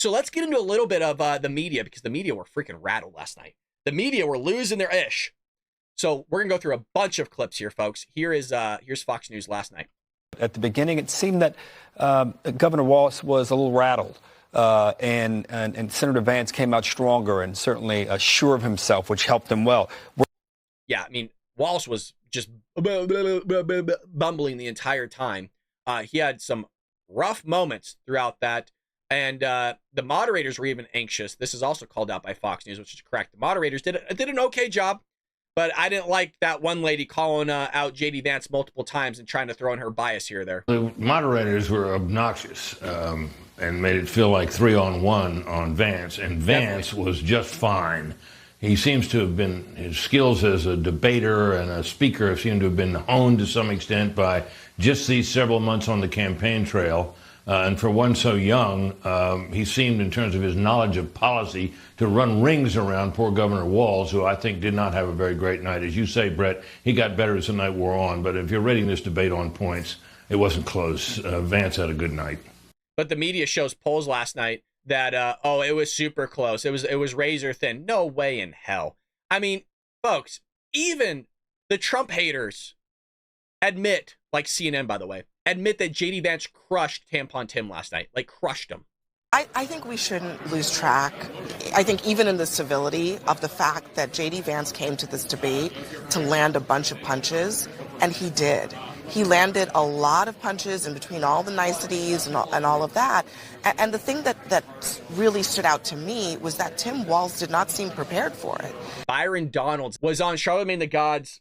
So let's get into a little bit of the media, because the media were freaking rattled last night. The media were losing their ish. So we're going to go through a bunch of clips here, folks. Here's Fox News last night. At the beginning, it seemed that Governor Wallace was a little rattled, and Senator Vance came out stronger and certainly sure of himself, which helped him well. Yeah, I mean, Wallace was just bumbling the entire time. He had some rough moments throughout that, and the moderators were even anxious. This is also called out by Fox News, which is correct. The moderators did an okay job. But I didn't like that one lady calling out J.D. Vance multiple times and trying to throw in her bias here or there. The moderators were obnoxious and made it feel like 3-on-1 on Vance, and Vance was just fine. He seems to have been, his skills as a debater and a speaker seem to have been honed to some extent by just these several months on the campaign trail. And for one so young, he seemed, in terms of his knowledge of policy, to run rings around poor Governor Walz, who I think did not have a very great night. As you say, Brett, he got better as the night wore on. But if you're rating this debate on points, it wasn't close. Vance had a good night. But the media shows polls last night that, it was super close. It was razor thin. No way in hell. I mean, folks, even the Trump haters admit, like CNN, by the way, admit that J.D. Vance crushed Tampon Tim last night, like crushed him. I think we shouldn't lose track, I think even in the civility, of the fact that J.D. Vance came to this debate to land a bunch of punches, and he did. He landed a lot of punches in between all the niceties and all of that. And the thing that really stood out to me was that Tim Walz did not seem prepared for it. Byron Donald was on Charlemagne the God's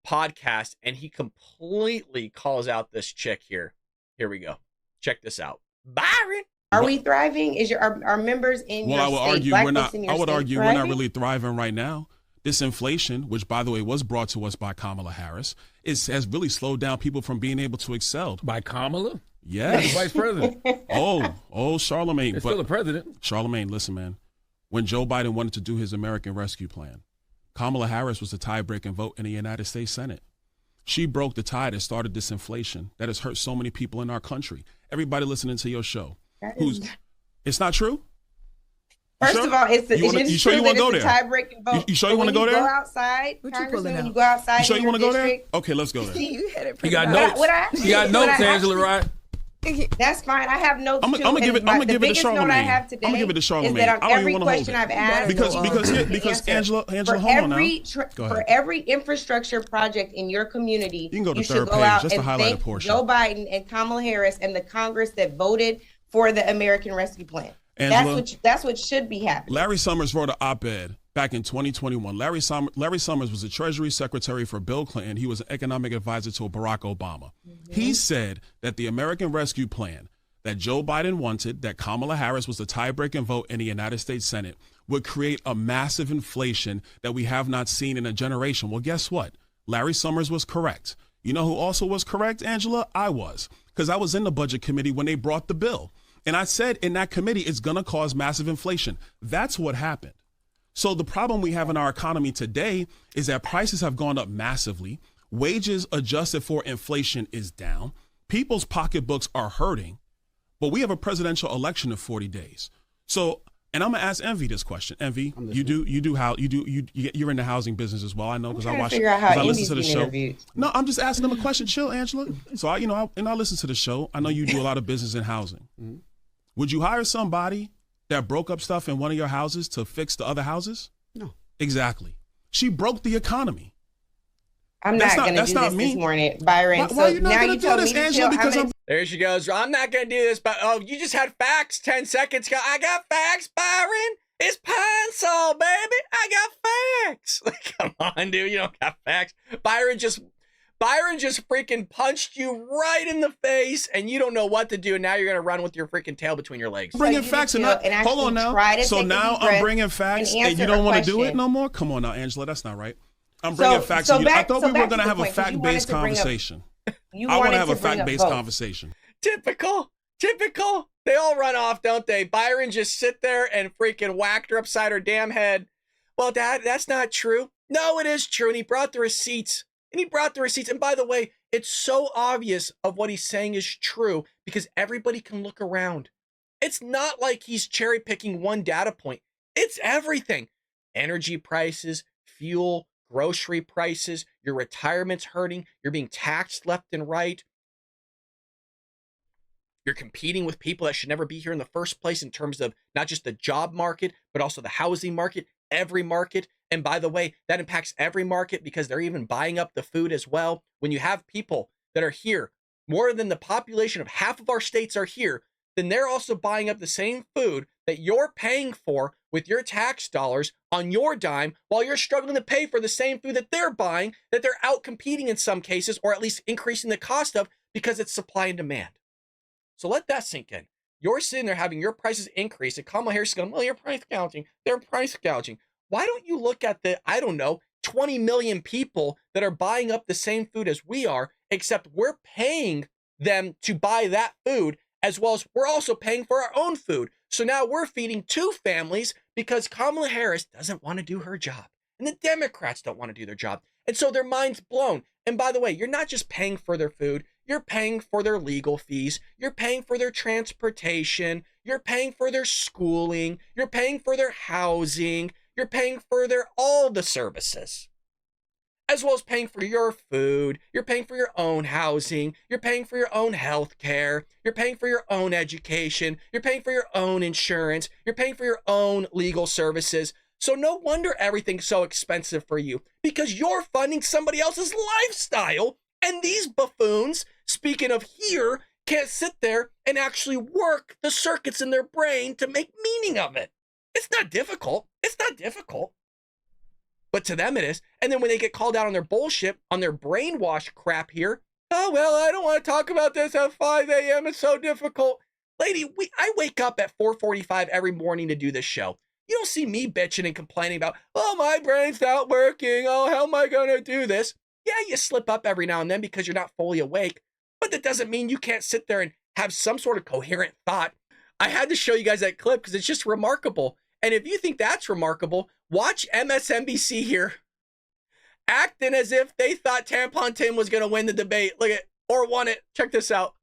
podcast, and he completely calls out this chick here. Here we go. Check this out. Byron. Are we thriving? Is our members in your state? I would argue we're not really thriving right now. This inflation, which by the way was brought to us by Kamala Harris, has really slowed down people from being able to excel. By Kamala? Yes. The vice president. Charlemagne. It's still the president. Charlemagne, listen, man. When Joe Biden wanted to do his American Rescue Plan, Kamala Harris was the tie-breaking vote in the United States Senate. She broke the tie that started this inflation that has hurt so many people in our country. Everybody listening to your show. It's not true? First of all, it's sure you want to go there? Tie-breaking vote. You sure you want to go there? Go outside, Congressman, when you go outside. You sure you want to go there? Okay, let's go there. You got notes. You got notes, Angela, right? That's fine. I have notes too. I'm gonna give it to Charlemagne. I have today I'm gonna give it to Charlemagne. is that on every hold question I've asked, because Angela, hold on now. For every infrastructure project in your community, you can go to should third go page out just to and highlight a thank portion. Joe Biden and Kamala Harris and the Congress that voted for the American Rescue Plan. Angela, that's what should be happening. Larry Summers wrote an op-ed back in 2021. Larry Summers was the Treasury Secretary for Bill Clinton. He was an economic advisor to Barack Obama. Mm-hmm. He said that the American Rescue Plan that Joe Biden wanted, that Kamala Harris was the tie-breaking vote in the United States Senate, would create a massive inflation that we have not seen in a generation. Well, guess what? Larry Summers was correct. You know who also was correct, Angela? I was, because I was in the Budget Committee when they brought the bill. And I said in that committee, it's going to cause massive inflation. That's what happened. So the problem we have in our economy today is that prices have gone up massively. Wages adjusted for inflation is down. People's pocketbooks are hurting. But we have a presidential election in 40 days. So, and I'm gonna ask Envy this question. Envy, you're in the housing business as well. I know because I listen to the show. Interviewed. No, I'm just asking them a question. Chill, Angela. So I listen to the show. I know you do a lot of business in housing. Mm-hmm. Would you hire somebody that broke up stuff in one of your houses to fix the other houses? No. Exactly. She broke the economy. I'm not going to do this morning, Byron. Why are you not going to do this, Angela? Because there she goes. I'm not going to do this, but you just had facts 10 seconds ago. I got facts, Byron. It's Pine Sol, baby. I got facts. Come on, dude. You don't got facts. Byron just freaking punched you right in the face, and you don't know what to do. And now you're going to run with your freaking tail between your legs. Bringing facts and hold on now. So now I'm bringing facts, and you don't want to do it no more? Come on now, Angela. That's not right. I'm bringing facts. I thought we were going to have a fact-based conversation. I want to have a fact-based conversation. Typical. They all run off, don't they? Byron just sit there and freaking whacked her upside her damn head. Well, Dad, that's not true. No, it is true. And he brought the receipts. And by the way, it's so obvious of what he's saying is true because everybody can look around. It's not like he's cherry picking one data point. It's everything. Energy prices, fuel, grocery prices, your retirement's hurting, you're being taxed left and right. You're competing with people that should never be here in the first place in terms of not just the job market, but also the housing market, every market. And by the way, that impacts every market because they're even buying up the food as well. When you have people that are here, more than the population of half of our states are here, then they're also buying up the same food that you're paying for with your tax dollars on your dime while you're struggling to pay for the same food that they're buying, that they're out competing in some cases, or at least increasing the cost of because it's supply and demand. So let that sink in. You're sitting there having your prices increase, and Kamala Harris is going, well, you're price gouging. They're price gouging. Why don't you look at the, 20 million people that are buying up the same food as we are, except we're paying them to buy that food, as well as we're also paying for our own food. So now we're feeding two families because Kamala Harris doesn't want to do her job. And the Democrats don't want to do their job. And so their mind's blown. And by the way, you're not just paying for their food. You're paying for their legal fees. You're paying for their transportation. You're paying for their schooling. You're paying for their housing. You're paying for all the services, as well as paying for your food. You're paying for your own housing. You're paying for your own health care. You're paying for your own education. You're paying for your own insurance. You're paying for your own legal services. So no wonder everything's so expensive for you, because you're funding somebody else's lifestyle. And these buffoons, speaking of here, can't sit there and actually work the circuits in their brain to make meaning of it. It's not difficult. It's not difficult. But to them it is. And then when they get called out on their bullshit, on their brainwash crap here, oh, well, I don't want to talk about this at 5 a.m. It's so difficult. Lady, I wake up at 4:45 every morning to do this show. You don't see me bitching and complaining about, oh, my brain's not working. Oh, how am I going to do this? Yeah, you slip up every now and then because you're not fully awake. But that doesn't mean you can't sit there and have some sort of coherent thought. I had to show you guys that clip because it's just remarkable. And if you think that's remarkable, watch MSNBC here acting as if they thought Tampon Tim was going to win the debate. Look at, or won it. Check this out.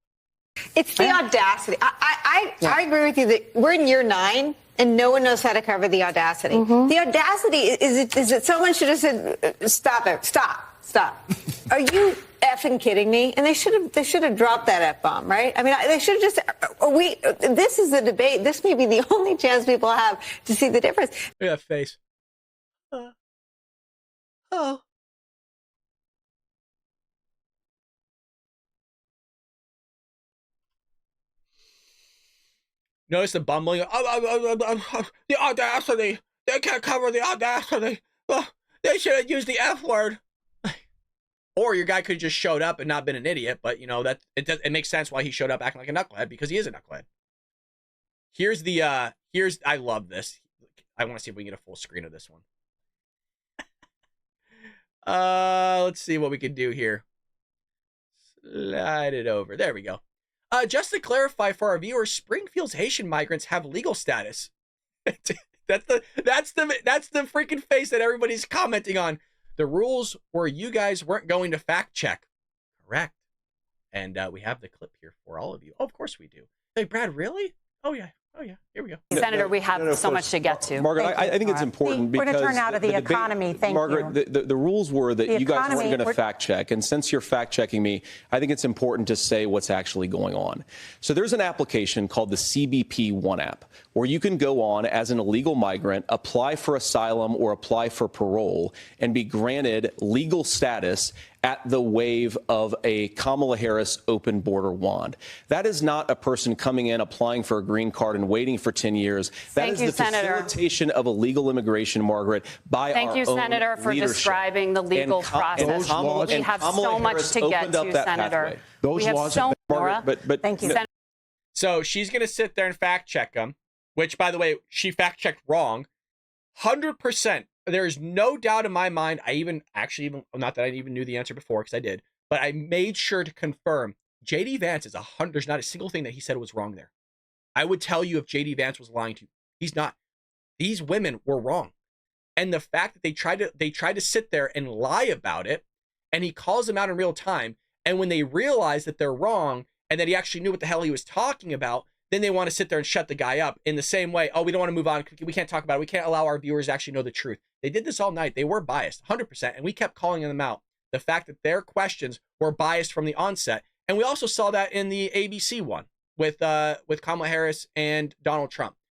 It's the audacity. I agree with you that we're in year 9 and no one knows how to cover the audacity. Mm-hmm. The audacity is that someone should have said, stop it, stop. Are you effing kidding me? And they should have dropped that F-bomb, right? I mean, they should have just, this is the debate. This may be the only chance people have to see the difference. Look at that face. Oh. Notice the bumbling. The audacity. They can't cover the audacity. They should have used the F word. Or your guy could have just showed up and not been an idiot, but you know that it makes sense why he showed up acting like a knucklehead, because he is a knucklehead. I love this. I want to see if we can get a full screen of this one. Let's see what we can do here. Slide it over. There we go. Just to clarify for our viewers, Springfield's Haitian migrants have legal status. That's the freaking face that everybody's commenting on. The rules were you guys weren't going to fact check. Correct. And we have the clip here for all of you. Oh, of course we do. Hey, Brad, really? Oh, yeah. Here we go. Senator, we have so much to get to. Margaret, I think it's important because... We're going to turn out of the economy. Thank you. Margaret, the rules were that you guys weren't going to fact check. And since you're fact checking me, I think it's important to say what's actually going on. So there's an application called the CBP One app where you can go on as an illegal migrant, apply for asylum or apply for parole, and be granted legal status at the wave of a Kamala Harris open border wand. That is not a person coming in, applying for a green card and waiting for 10 years. That is the facilitation of illegal immigration, Margaret, by our own leadership. Thank you, Senator, for describing the legal process. We have so much to get to, Senator. Those laws have been, thank you. So she's going to sit there and fact check them, which, by the way, she fact checked wrong. 100%. There is no doubt in my mind. Not that I even knew the answer before, because I did, but I made sure to confirm JD Vance is 100. There's not a single thing that he said was wrong there. I would tell you if JD Vance was lying to you. He's not. These women were wrong. And the fact that they tried to sit there and lie about it, and he calls them out in real time. And when they realize that they're wrong and that he actually knew what the hell he was talking about, then they want to sit there and shut the guy up in the same way. Oh, we don't want to move on. We can't talk about it. We can't allow our viewers to actually know the truth. They did this all night. They were biased, 100%, and we kept calling them out. The fact that their questions were biased from the onset. And we also saw that in the ABC one with Kamala Harris and Donald Trump.